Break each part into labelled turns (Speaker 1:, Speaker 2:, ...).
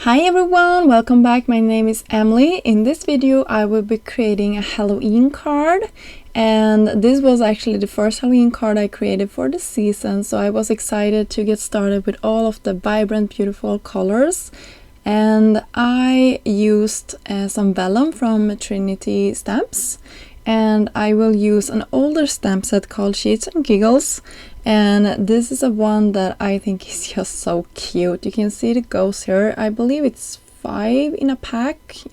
Speaker 1: Hi everyone, welcome back. My name is Emily. In this video I will be creating a Halloween card, and this was actually the first Halloween card I created for the season, so I was excited to get started with all of the vibrant beautiful colors. And I used some vellum from Trinity Stamps, and I will use an older stamp set called Sheets and Giggles, and this is a one that I think is just so cute. You can see the ghost here. I believe it's 5 in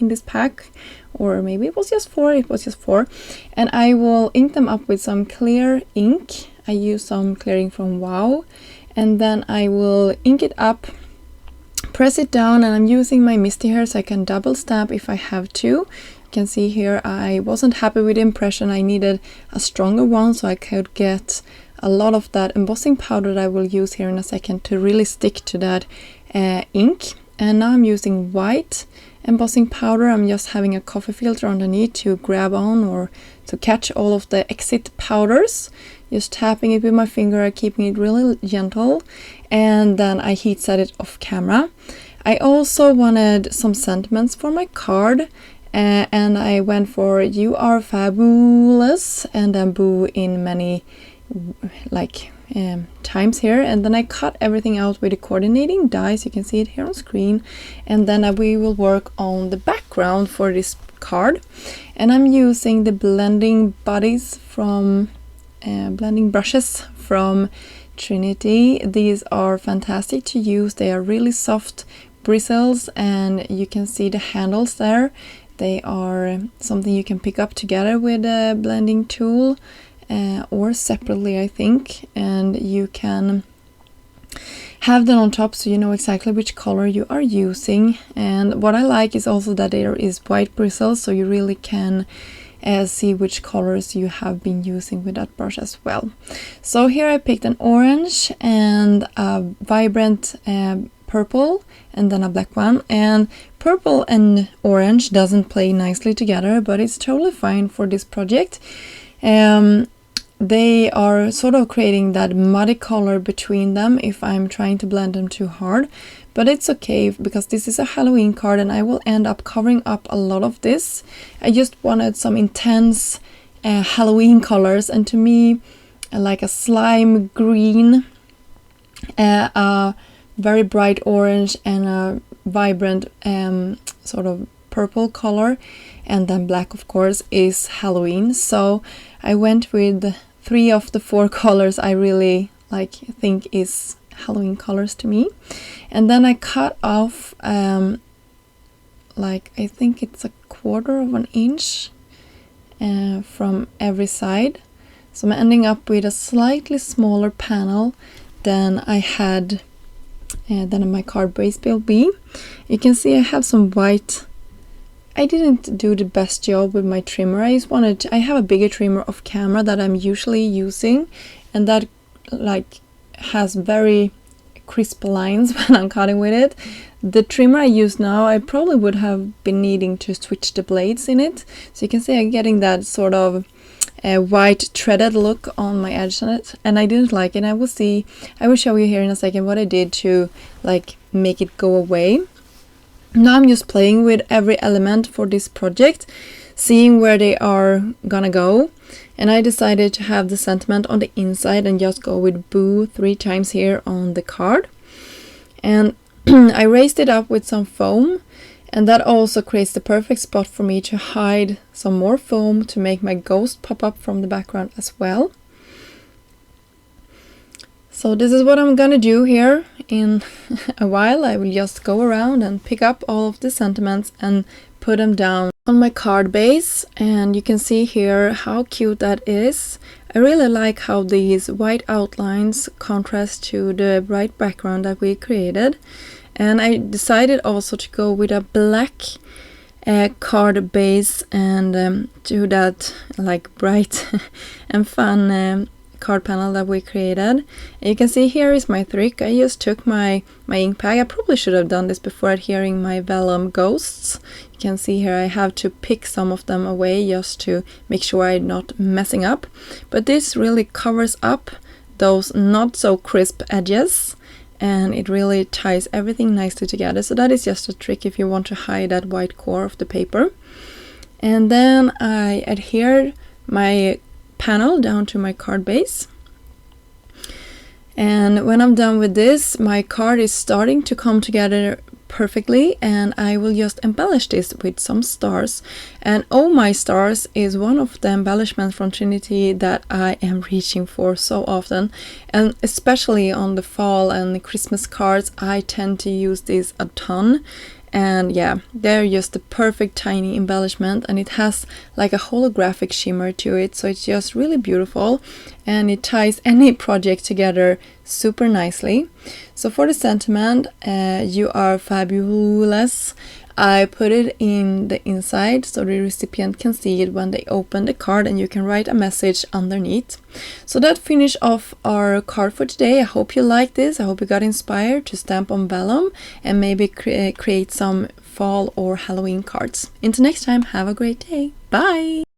Speaker 1: this pack, or maybe it was just 4. It was just 4, and I will ink them up with some clear ink. I use some clear ink from Wow, and then I will ink it up, press it down, and I'm using my Misty here so I can double stamp if I have to. You can see here I wasn't happy with the impression. I needed a stronger one so I could get a lot of that embossing powder that I will use here in a second to really stick to that ink. And now I'm using white embossing powder. I'm just having a coffee filter underneath to grab on or to catch all of the exit powders. Just tapping it with my finger, keeping it really gentle, and then I heat set it off camera. I also wanted some sentiments for my card, and I went for "You are fabulous" and then "boo" in many times here, and then I cut everything out with the coordinating dies. You can see it here on screen, and then we will work on the background for this card, and I'm using the blending brushes from Trinity. These are fantastic to use. They are really soft bristles, and you can see the handles there. They are something you can pick up together with a blending tool, or separately, I think, and you can have them on top so you know exactly which color you are using. And what I like is also that there is white bristles, so you really can see which colors you have been using with that brush as well. So here I picked an orange and a vibrant purple, and then a black one. And purple and orange doesn't play nicely together, but it's totally fine for this project. They are sort of creating that muddy color between them if I'm trying to blend them too hard, but it's okay because this is a Halloween card and I will end up covering up a lot of this. I just wanted some intense Halloween colors, and to me like a slime green, a very bright orange, and a vibrant sort of purple color, and then black of course is Halloween. So I went with 3 of the 4 colors I really think is Halloween colors to me. And then I cut off I think it's a 1/4 of an inch from every side, so I'm ending up with a slightly smaller panel than I had than my card base will be. You can see I have some white. I didn't do the best job with my trimmer. I have a bigger trimmer off camera that I'm usually using, and that has very crisp lines when I'm cutting with it. The trimmer I use now, I probably would have been needing to switch the blades in it. So you can see I'm getting that sort of white threaded look on my edge on it, and I didn't like it. I will show you here in a second what I did to make it go away. Now I'm just playing with every element for this project, seeing where they are gonna go, and I decided to have the sentiment on the inside and just go with "boo" 3 times here on the card. And I raised it up with some foam, and that also creates the perfect spot for me to hide some more foam to make my ghost pop up from the background as well. So this is what I'm gonna do here in a while. I will just go around and pick up all of the sentiments and put them down on my card base, and you can see here how cute that is. I really like how these white outlines contrast to the bright background that we created, and I decided also to go with a black card base and do that bright and fun card panel that we created. And you can see here is my trick. I just took my ink pad. I probably should have done this before adhering my vellum ghosts. You can see here I have to pick some of them away just to make sure I'm not messing up, but this really covers up those not so crisp edges, and it really ties everything nicely together. So that is just a trick if you want to hide that white core of the paper. And then I adhered my panel down to my card base. And when I'm done with this, my card is starting to come together perfectly, and I will just embellish this with some stars. And Oh My Stars is one of the embellishments from Trinity that I am reaching for so often, and especially on the fall and the Christmas cards I tend to use this a ton. And yeah, they're just the perfect tiny embellishment, and it has like a holographic shimmer to it, so it's just really beautiful, and it ties any project together super nicely. So for the sentiment, you are fabulous, I put it in the inside so the recipient can see it when they open the card, and you can write a message underneath. So that finished off our card for today. I hope you liked this. I hope you got inspired to stamp on vellum and maybe create some fall or Halloween cards. Until next time, have a great day. Bye!